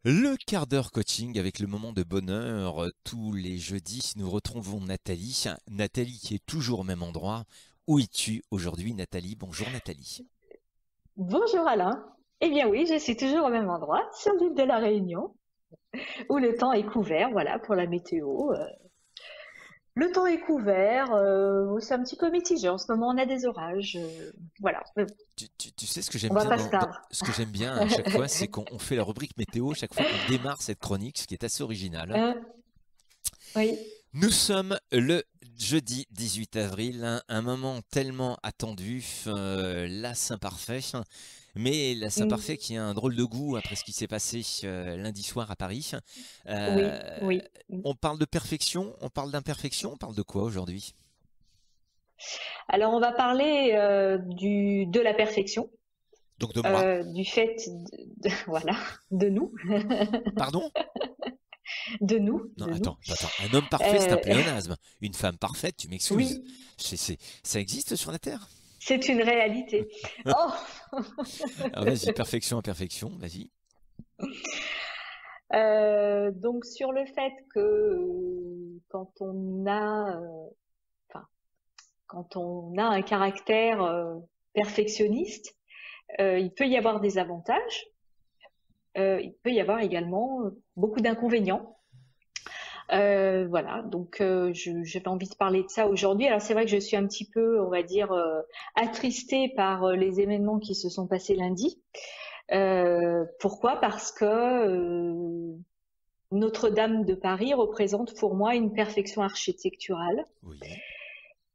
Le quart d'heure coaching avec le moment de bonheur. Tous les jeudis, nous retrouvons Nathalie. Nathalie qui est toujours au même endroit. Où es-tu aujourd'hui, Nathalie? Bonjour, Nathalie. Bonjour Alain. Eh bien oui, je suis toujours au même endroit, sur l'île de la Réunion, où le temps est couvert, voilà, pour la météo. Le temps est couvert, c'est un petit peu mitigé. En ce moment, on a des orages. Voilà. Tu sais ce que j'aime On va bien pas se plaindre. ce que j'aime bien à chaque fois, c'est qu'on fait la rubrique météo chaque fois qu'on démarre cette chronique, ce qui est assez original. Euh, oui, Nous sommes le jeudi 18 avril, un moment tellement attendu, la Saint-Parfait, mais la Saint-Parfait mm, qui a un drôle de goût après ce qui s'est passé lundi soir à Paris. oui, Euh, oui. on parle de perfection, on parle d'imperfection, on parle de quoi aujourd'hui? Alors on va parler de la perfection, Donc de moi. du fait, voilà, de nous, Pardon? de nous, Non, de nous. attends. Un homme parfait, c'est un Euh, pléonasme. Une femme parfaite, tu m'excuses. oui, Ça existe sur la Terre? c'est une réalité. Oh, Alors vas-y, perfection, imperfection, vas-y. Donc sur le fait que quand on a, enfin, quand on a un caractère perfectionniste, il peut y avoir des avantages, il peut y avoir également beaucoup d'inconvénients. Voilà, donc j'avais envie de parler de ça aujourd'hui. Alors c'est vrai que je suis un petit peu, on va dire, attristée par les événements qui se sont passés lundi. Pourquoi? Parce que Notre-Dame de Paris représente pour moi une perfection architecturale Oui.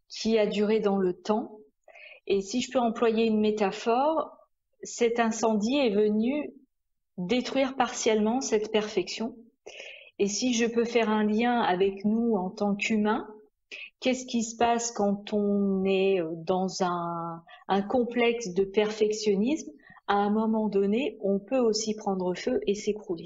qui a duré dans le temps. Et si je peux employer une métaphore, cet incendie est venu détruire partiellement cette perfection. Et si je peux faire un lien avec nous en tant qu'humains, qu'est-ce qui se passe quand on est dans un complexe de perfectionnisme? À un moment donné, on peut aussi prendre feu et s'écrouler.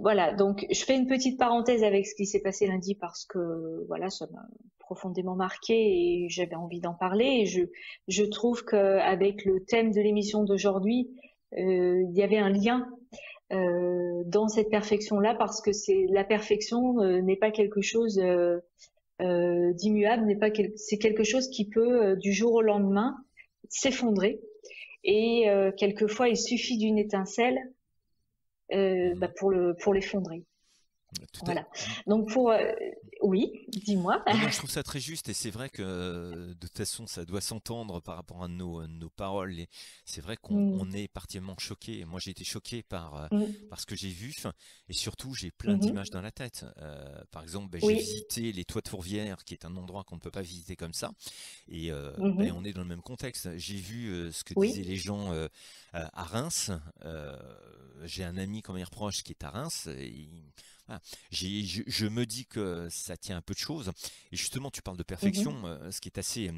Voilà, donc je fais une petite parenthèse avec ce qui s'est passé lundi parce que voilà, ça m'a profondément marqué et j'avais envie d'en parler. Et je trouve qu'avec le thème de l'émission d'aujourd'hui, il y avait un lien dans cette perfection-là parce que c'est la perfection n'est pas quelque chose d'immuable, n'est pas c'est quelque chose qui peut du jour au lendemain s'effondrer. Et quelquefois, il suffit d'une étincelle Mhm. pour l'effondrer. Tout à- Voilà. Donc oui, dis-moi. Non, non, je trouve ça très juste et c'est vrai que de toute façon ça doit s'entendre par rapport à nos paroles. Et c'est vrai qu'on Mm, est particulièrement choqué. Moi j'ai été choqué mm, par ce que j'ai vu et surtout j'ai plein d'images mhm. dans la tête. Par exemple, ben, j'ai Oui. visité les Toits de Fourvière qui est un endroit qu'on ne peut pas visiter comme ça et ben, on Mhm. est dans le même contexte. J'ai vu ce que disaient Oui. les gens à Reims. J'ai un ami comme meilleur proche qui est à Reims. Voilà. Je me dis que ça tient un peu de choses. Et justement, tu parles de perfection, Mhm. ce qui est assez.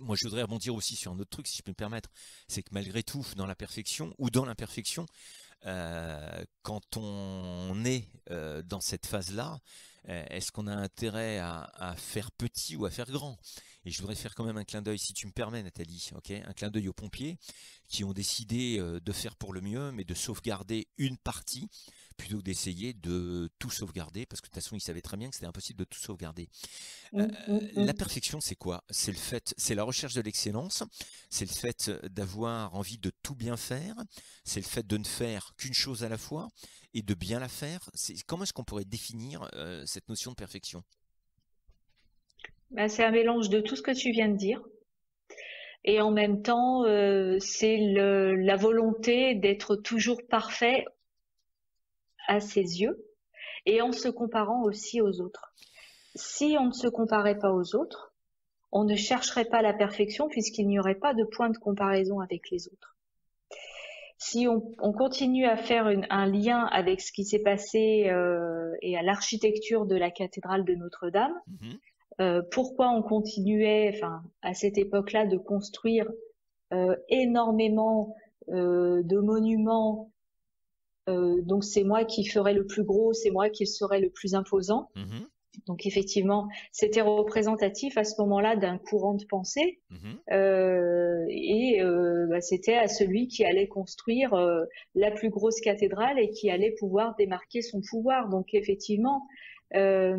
Moi, je voudrais rebondir aussi sur un autre truc, si je peux me permettre. C'est que malgré tout, dans la perfection ou dans l'imperfection, quand on est dans cette phase-là, est-ce qu'on a intérêt à faire petit ou à faire grand? Et je voudrais faire quand même un clin d'œil, si tu me permets, Nathalie, ok? Un clin d'œil aux pompiers qui ont décidé de faire pour le mieux, mais de sauvegarder une partie plutôt que d'essayer de tout sauvegarder, parce que de toute façon, ils savaient très bien que c'était impossible de tout sauvegarder. Euh, Mm, mm, la mm. perfection, c'est quoi? C'est le fait, c'est la recherche de l'excellence, c'est le fait d'avoir envie de tout bien faire, c'est le fait de ne faire qu'une chose à la fois et de bien la faire. Comment est-ce qu'on pourrait définir cette notion de perfection? Bah, c'est un mélange de tout ce que tu viens de dire. Et en même temps, c'est la volonté d'être toujours parfait à ses yeux et en se comparant aussi aux autres. Si on ne se comparait pas aux autres, on ne chercherait pas la perfection puisqu'il n'y aurait pas de point de comparaison avec les autres. Si on continue à faire un lien avec ce qui s'est passé et à l'architecture de la cathédrale de Notre-Dame, Mhm, pourquoi on continuait, enfin, à cette époque-là, de construire énormément de monuments. Donc c'est moi qui ferai le plus gros, c'est moi qui serai le plus imposant. mhm. Donc effectivement, c'était représentatif à ce moment-là d'un courant de pensée, c'était à celui qui allait construire la plus grosse cathédrale et qui allait pouvoir démarquer son pouvoir. Donc effectivement, la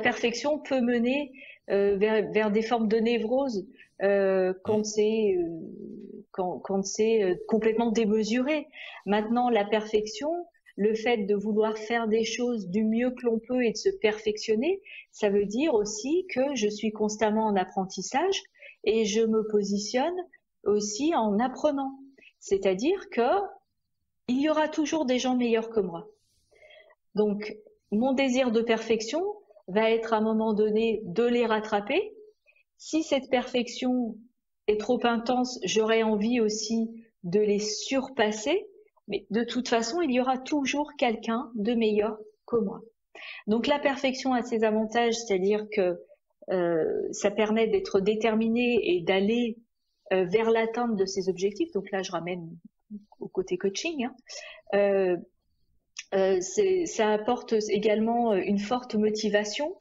perfection peut mener vers des formes de névrose quand c'est complètement démesuré. Maintenant, la perfection, le fait de vouloir faire des choses du mieux que l'on peut et de se perfectionner, ça veut dire aussi que je suis constamment en apprentissage et je me positionne aussi en apprenant. C'est-à-dire que il y aura toujours des gens meilleurs que moi. Donc, mon désir de perfection va être à un moment donné de les rattraper. Si cette perfection est trop intense, j'aurai envie aussi de les surpasser. Mais de toute façon, il y aura toujours quelqu'un de meilleur que moi. Donc la perfection a ses avantages, c'est-à-dire que ça permet d'être déterminé et d'aller vers l'atteinte de ses objectifs. Donc là, je ramène au côté coaching. Ça apporte également une forte motivation,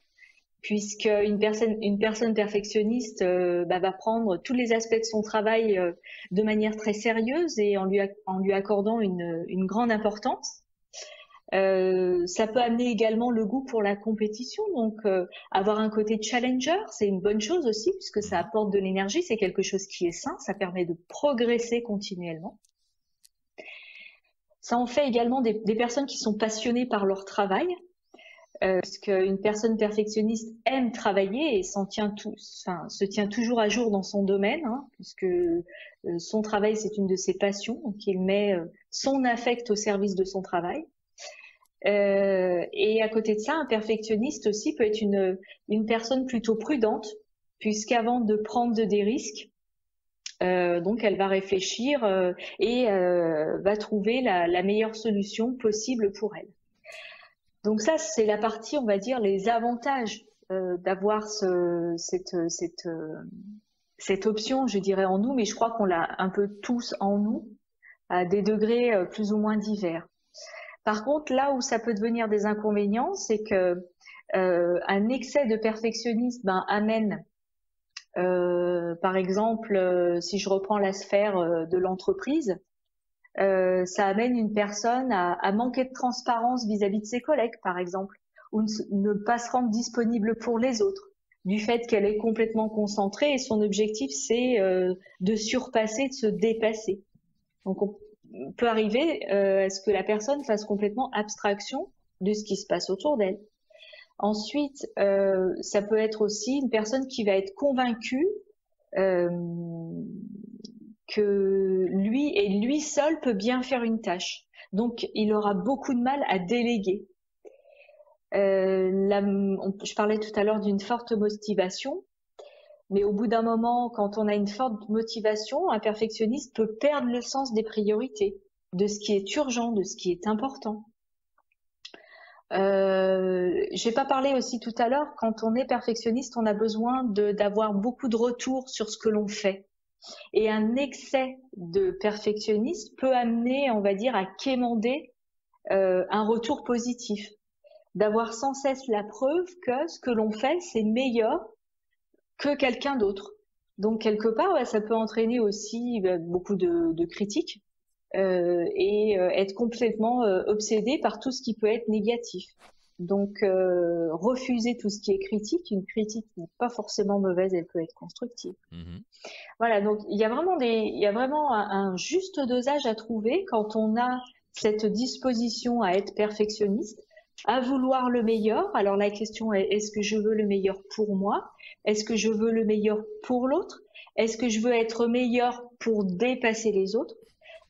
puisque une personne perfectionniste va prendre tous les aspects de son travail de manière très sérieuse et en lui accordant une grande importance. Ça peut amener également le goût pour la compétition, donc avoir un côté challenger, c'est une bonne chose aussi, puisque ça apporte de l'énergie, c'est quelque chose qui est sain, ça permet de progresser continuellement. Ça en fait également des personnes qui sont passionnées par leur travail, parce qu'une personne perfectionniste aime travailler et se tient toujours à jour dans son domaine, puisque son travail c'est une de ses passions, donc il met son affect au service de son travail. Et à côté de ça, un perfectionniste aussi peut être une personne plutôt prudente, puisqu'avant de prendre des risques, donc elle va réfléchir et va trouver la meilleure solution possible pour elle. Donc ça, c'est la partie, on va dire, les avantages d'avoir cette option, je dirais, en nous, mais je crois qu'on l'a un peu tous en nous, à des degrés plus ou moins divers. Par contre, là où ça peut devenir des inconvénients, c'est que un excès de perfectionnisme amène, par exemple, si je reprends la sphère de l'entreprise, ça amène une personne à manquer de transparence vis-à-vis de ses collègues, par exemple, ou ne pas se rendre disponible pour les autres, du fait qu'elle est complètement concentrée et son objectif, c'est de surpasser, de se dépasser. Donc, on peut arriver à ce que la personne fasse complètement abstraction de ce qui se passe autour d'elle. Ensuite, ça peut être aussi une personne qui va être convaincue que lui seul peut bien faire une tâche. Donc, il aura beaucoup de mal à déléguer. Je parlais tout à l'heure d'une forte motivation, mais au bout d'un moment, quand on a une forte motivation, un perfectionniste peut perdre le sens des priorités, de ce qui est urgent, de ce qui est important. J'ai pas parlé aussi tout à l'heure, quand on est perfectionniste, on a besoin d'avoir beaucoup de retours sur ce que l'on fait. Et un excès de perfectionnisme peut amener, on va dire, à quémander un retour positif. D'avoir sans cesse la preuve que ce que l'on fait, c'est meilleur que quelqu'un d'autre. Donc, quelque part, ça peut entraîner aussi beaucoup de critiques et être complètement obsédé par tout ce qui peut être négatif. Donc, refuser tout ce qui est critique. Une critique n'est pas forcément mauvaise, elle peut être constructive. Voilà, donc il y a vraiment un juste dosage à trouver quand on a cette disposition à être perfectionniste, à vouloir le meilleur. Alors la question est, est-ce que je veux le meilleur pour moi? Est-ce que je veux le meilleur pour l'autre? Est-ce que je veux être meilleur pour dépasser les autres?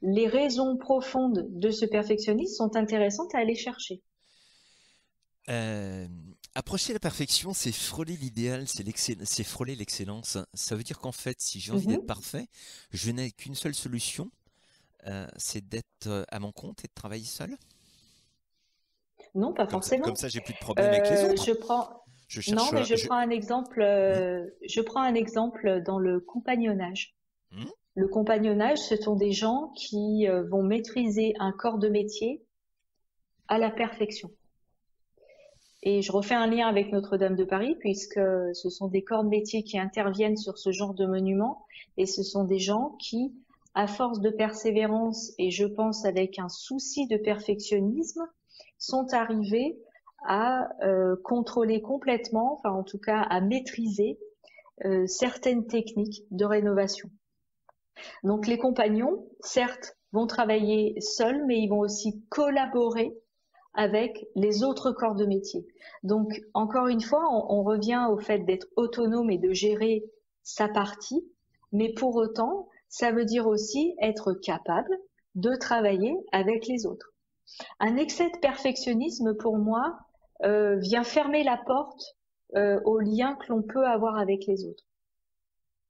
Les raisons profondes de ce perfectionnisme sont intéressantes à aller chercher. Approcher la perfection, c'est frôler l'idéal, c'est frôler l'excellence. Ça veut dire qu'en fait, si j'ai envie d'être parfait, je n'ai qu'une seule solution, c'est d'être à mon compte et de travailler seul. Non, pas forcément. Comme ça, j'ai plus de problème avec les autres. Je prends un exemple. Je prends un exemple dans le compagnonnage. Le compagnonnage, ce sont des gens qui vont maîtriser un corps de métier à la perfection. Et je refais un lien avec Notre-Dame de Paris, puisque ce sont des corps de métier qui interviennent sur ce genre de monument, et ce sont des gens qui, à force de persévérance, et je pense avec un souci de perfectionnisme, sont arrivés à contrôler complètement, enfin en tout cas à maîtriser certaines techniques de rénovation. Donc les compagnons, certes, vont travailler seuls, mais ils vont aussi collaborer avec les autres corps de métier. Donc, encore une fois, on revient au fait d'être autonome et de gérer sa partie, mais pour autant, ça veut dire aussi être capable de travailler avec les autres. Un excès de perfectionnisme, pour moi, vient fermer la porte aux liens que l'on peut avoir avec les autres.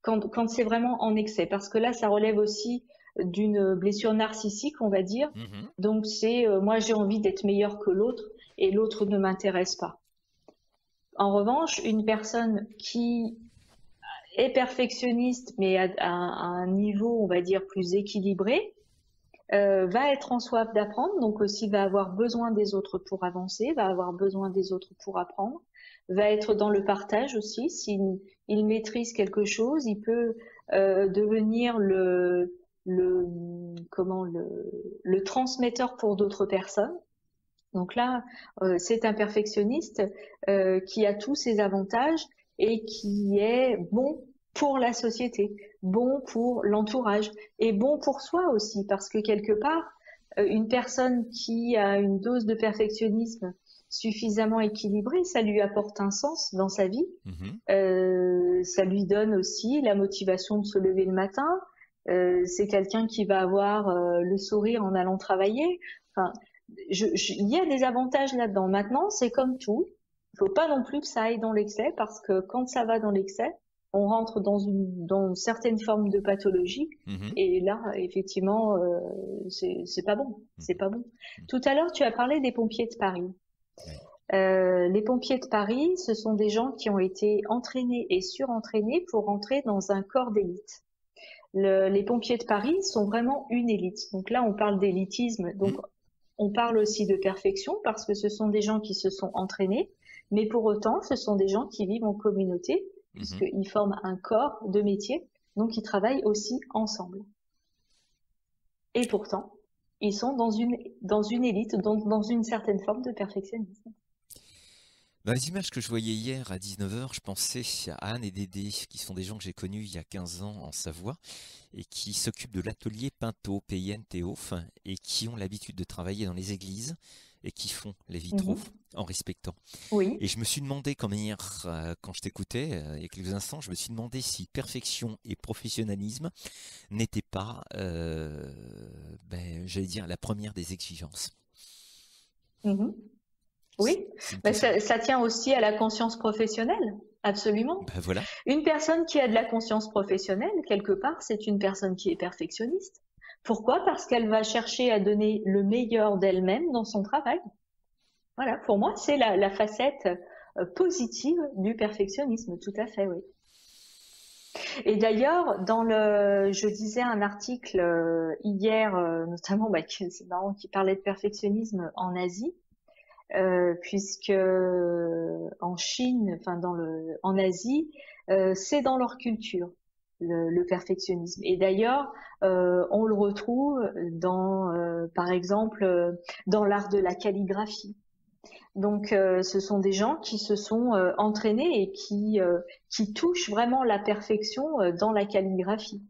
Quand c'est vraiment en excès, parce que là, ça relève aussi d'une blessure narcissique, on va dire. Donc c'est moi j'ai envie d'être meilleur que l'autre et l'autre ne m'intéresse pas. En revanche, une personne qui est perfectionniste mais à un niveau, on va dire, plus équilibré, va être en soif d'apprendre, donc aussi va avoir besoin des autres pour avancer, va avoir besoin des autres pour apprendre, va être dans le partage aussi. S'il maîtrise quelque chose, il peut devenir le transmetteur pour d'autres personnes. Donc là, c'est un perfectionniste qui a tous ses avantages et qui est bon pour la société, bon pour l'entourage et bon pour soi aussi, parce que quelque part, une personne qui a une dose de perfectionnisme suffisamment équilibrée, ça lui apporte un sens dans sa vie, ça lui donne aussi la motivation de se lever le matin, c'est quelqu'un qui va avoir le sourire en allant travailler. Enfin, il y a des avantages là-dedans. Maintenant, c'est comme tout. Il faut pas non plus que ça aille dans l'excès, parce que quand ça va dans l'excès, on rentre dans certaines formes de pathologie. Et là, effectivement, c'est pas bon. C'est pas bon. Tout à l'heure, tu as parlé des pompiers de Paris. Les pompiers de Paris, ce sont des gens qui ont été entraînés et surentraînés pour entrer dans un corps d'élite. Les pompiers de Paris sont vraiment une élite. Donc là, on parle d'élitisme. Donc on parle aussi de perfection, parce que ce sont des gens qui se sont entraînés, mais pour autant, ce sont des gens qui vivent en communauté, puisqu'ils forment un corps de métier, donc ils travaillent aussi ensemble. Et pourtant, ils sont dans une élite, donc dans une certaine forme de perfectionnisme. Dans les images que je voyais hier à 19h, je pensais à Anne et Dédé, qui sont des gens que j'ai connus il y a 15 ans en Savoie, et qui s'occupent de l'atelier Pinto, PINTO, et qui ont l'habitude de travailler dans les églises, et qui font les vitraux en respectant. Oui. Et je me suis demandé, quand je t'écoutais, il y a quelques instants, je me suis demandé si perfection et professionnalisme n'étaient pas, j'allais dire, la première des exigences. Oui, ça tient aussi à la conscience professionnelle, absolument. Voilà. Une personne qui a de la conscience professionnelle, quelque part, c'est une personne qui est perfectionniste. Pourquoi? Parce qu'elle va chercher à donner le meilleur d'elle-même dans son travail. Voilà, pour moi, c'est la facette positive du perfectionnisme, tout à fait, oui. Et d'ailleurs, je disais un article hier, notamment, c'est marrant, qui parlait de perfectionnisme en Asie. Puisque en Chine, en Asie, c'est dans leur culture le perfectionnisme. Et d'ailleurs, on le retrouve par exemple, dans l'art de la calligraphie. Donc, ce sont des gens qui se sont entraînés et qui touchent vraiment la perfection dans la calligraphie.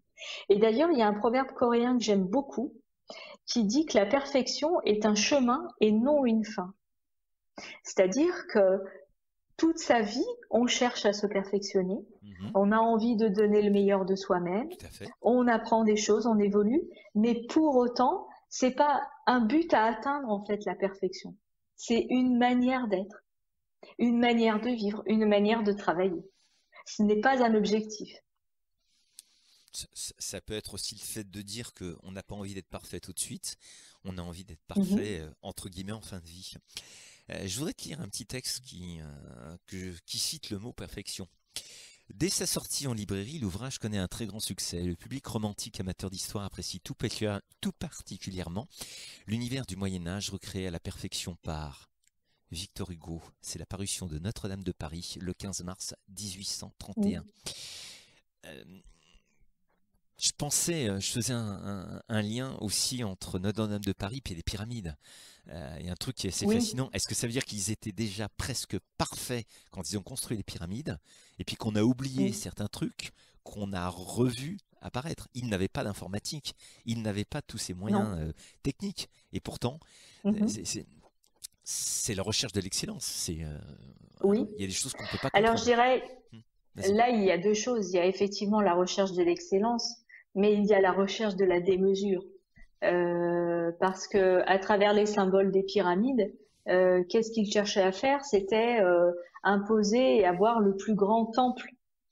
Et d'ailleurs, il y a un proverbe coréen que j'aime beaucoup qui dit que la perfection est un chemin et non une fin. C'est-à-dire que toute sa vie, on cherche à se perfectionner, on a envie de donner le meilleur de soi-même, on apprend des choses, on évolue, mais pour autant, c'est pas un but à atteindre en fait la perfection. C'est une manière d'être, une manière de vivre, une manière de travailler. Ce n'est pas un objectif. Ça peut être aussi le fait de dire qu'on n'a pas envie d'être parfait tout de suite, on a envie d'être parfait entre guillemets en fin de vie. Je voudrais te lire un petit texte qui cite le mot perfection. Dès sa sortie en librairie, l'ouvrage connaît un très grand succès. Le public romantique amateur d'histoire apprécie tout particulièrement l'univers du Moyen-Âge recréé à la perfection par Victor Hugo. C'est la parution de Notre-Dame de Paris le 15 mars 1831. Mm. Je faisais un lien aussi entre Notre-Dame de Paris et les pyramides. Il y a un truc qui est assez Oui. fascinant. Est-ce que ça veut dire qu'ils étaient déjà presque parfaits quand ils ont construit les pyramides, et puis qu'on a oublié Mm. certains trucs qu'on a revus apparaître? Ils n'avaient pas d'informatique, ils n'avaient pas tous ces Non. moyens techniques, et pourtant, Mhm. c'est la recherche de l'excellence. Oui. Il y a des choses qu'on ne peut pas Alors, je comprendre. dirais, Vas-y. là, il y a deux choses. Il y a effectivement la recherche de l'excellence, mais il y a la recherche de la démesure. Parce que à travers les symboles des pyramides, qu'est-ce qu'ils cherchaient à faire? C'était imposer et avoir le plus grand temple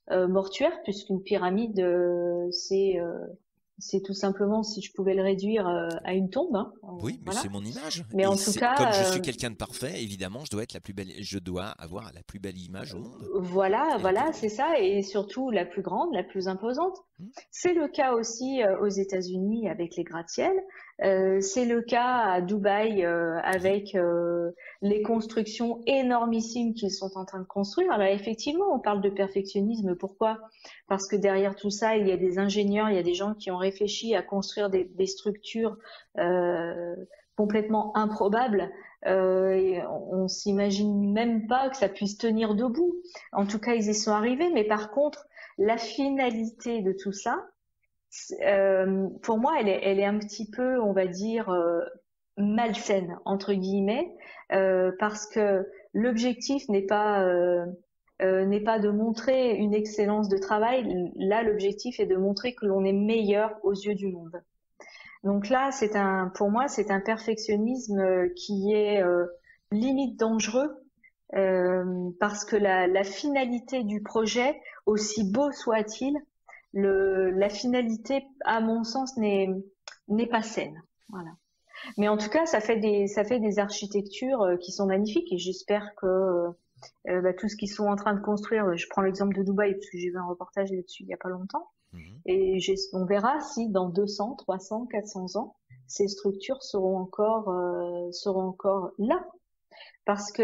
mortuaire, puisqu'une pyramide, c'est tout simplement, si je pouvais le réduire, à une tombe, hein, Oui, mais voilà. c'est mon image. Mais Et en tout comme je cas, suis quelqu'un de parfait, évidemment, je dois être la plus belle, je dois avoir la plus belle image au monde. voilà, Et la plus voilà, grande. c'est ça, et surtout la plus grande, la plus imposante. Hmm. C'est le cas aussi aux États-Unis avec les gratte-ciel. C'est le cas à Dubaï avec les constructions énormissimes qu'ils sont en train de construire. Alors effectivement, on parle de perfectionnisme. Pourquoi? Parce que derrière tout ça, il y a des ingénieurs, il y a des gens qui ont réfléchi à construire des structures complètement improbables. Et on s'imagine même pas que ça puisse tenir debout. En tout cas, ils y sont arrivés. Mais par contre, la finalité de tout ça, pour moi, elle est un petit peu, on va dire, malsaine entre guillemets, parce que l'objectif n'est pas de montrer une excellence de travail. Là, l'objectif est de montrer que l'on est meilleur aux yeux du monde. Donc là, pour moi, c'est un perfectionnisme qui est limite dangereux, parce que la finalité du projet, aussi beau soit-il, la finalité, à mon sens, n'est pas saine. Voilà. Mais en tout cas, ça fait des architectures qui sont magnifiques, et j'espère que tout ce qu'ils sont en train de construire, je prends l'exemple de Dubaï parce que j'ai vu un reportage là-dessus il y a pas longtemps, et on verra si dans 200, 300, 400 ans, ces structures seront encore là. Parce que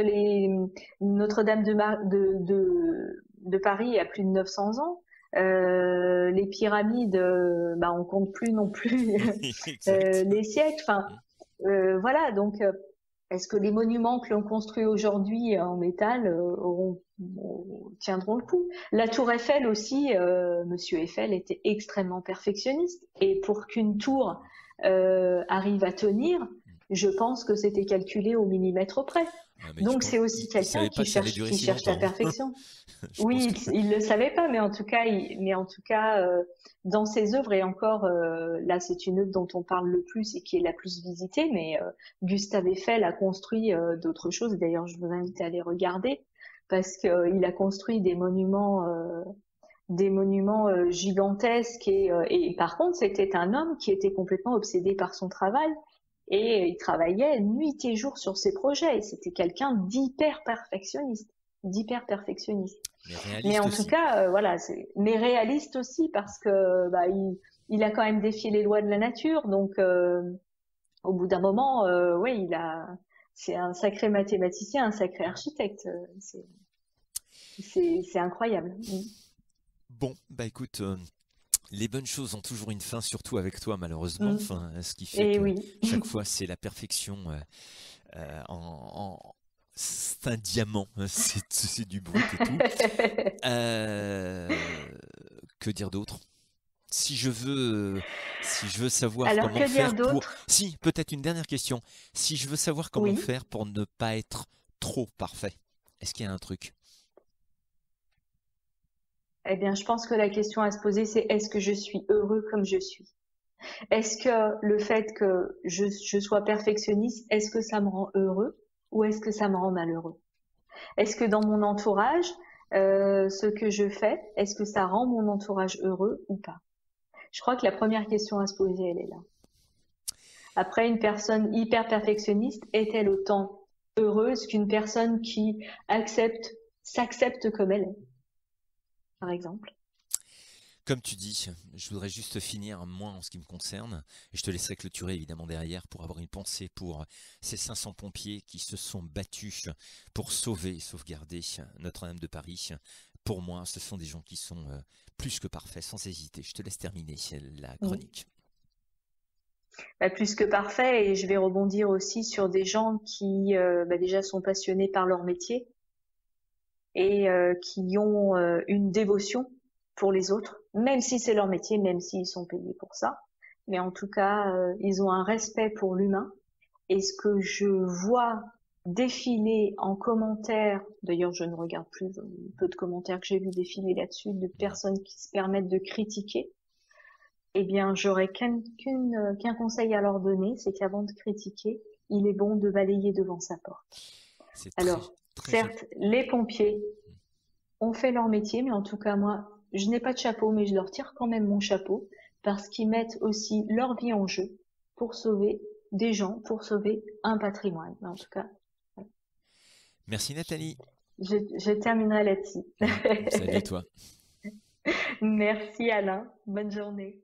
Notre-Dame de Paris a plus de 900 ans. Les pyramides, on compte plus non plus les siècles. Enfin, voilà. Donc, est-ce que les monuments que l'on construit aujourd'hui en métal tiendront le coup? La Tour Eiffel aussi, Monsieur Eiffel était extrêmement perfectionniste, et pour qu'une tour arrive à tenir, je pense que c'était calculé au millimètre près. Donc c'est aussi quelqu'un qui cherche la perfection. Oui, il le savait pas, mais en tout cas, dans ses œuvres, et encore là, c'est une œuvre dont on parle le plus et qui est la plus visitée. Mais Gustave Eiffel a construit d'autres choses. D'ailleurs, je vous invite à aller regarder, parce qu'il a construit des monuments gigantesques, et par contre, c'était un homme qui était complètement obsédé par son travail. Et il travaillait nuit et jour sur ses projets. Et c'était quelqu'un d'hyper perfectionniste. Mais en tout cas, voilà, mais réaliste aussi, parce que il a quand même défié les lois de la nature. Donc, au bout d'un moment, oui, c'est un sacré mathématicien, un sacré architecte. C'est incroyable. Bon, écoute. Les bonnes choses ont toujours une fin, surtout avec toi, malheureusement. Enfin, ce qui fait que chaque fois, c'est la perfection. C'est un diamant, c'est du brut et tout. Que dire d'autre? Si je veux savoir comment faire Si, peut-être une dernière question. Si je veux savoir comment faire pour ne pas être trop parfait, est-ce qu'il y a un truc? Eh bien, je pense que la question à se poser, c'est est-ce que je suis heureux comme je suis? Est-ce que le fait que je sois perfectionniste, est-ce que ça me rend heureux ou est-ce que ça me rend malheureux? Est-ce que dans mon entourage, ce que je fais, est-ce que ça rend mon entourage heureux ou pas? Je crois que la première question à se poser, elle est là. Après, une personne hyper perfectionniste est-elle autant heureuse qu'une personne qui s'accepte comme elle est, par exemple? Comme tu dis, je voudrais juste finir, moi, en ce qui me concerne, et je te laisserai clôturer évidemment derrière pour avoir une pensée pour ces 500 pompiers qui se sont battus pour sauver et sauvegarder Notre-Dame de Paris. Pour moi, ce sont des gens qui sont plus que parfaits, sans hésiter. Je te laisse terminer la Mm. chronique. Bah, plus que parfait, et je vais rebondir aussi sur des gens qui déjà sont passionnés par leur métier et qui ont une dévotion pour les autres, même si c'est leur métier, même s'ils sont payés pour ça. Mais en tout cas, ils ont un respect pour l'humain. Et ce que je vois défiler en commentaires, d'ailleurs je ne regarde plus le peu de commentaires que j'ai vu défiler là-dessus, de personnes qui se permettent de critiquer, eh bien j'aurais qu'un conseil à leur donner, c'est qu'avant de critiquer, il est bon de balayer devant sa porte. C'est Alors, très certes, les pompiers ont fait leur métier, mais en tout cas moi, je n'ai pas de chapeau, mais je leur tire quand même mon chapeau, parce qu'ils mettent aussi leur vie en jeu pour sauver des gens, pour sauver un patrimoine. Mais en tout cas, Merci Nathalie. je terminerai là-dessus. Salut à toi. Merci Alain, bonne journée.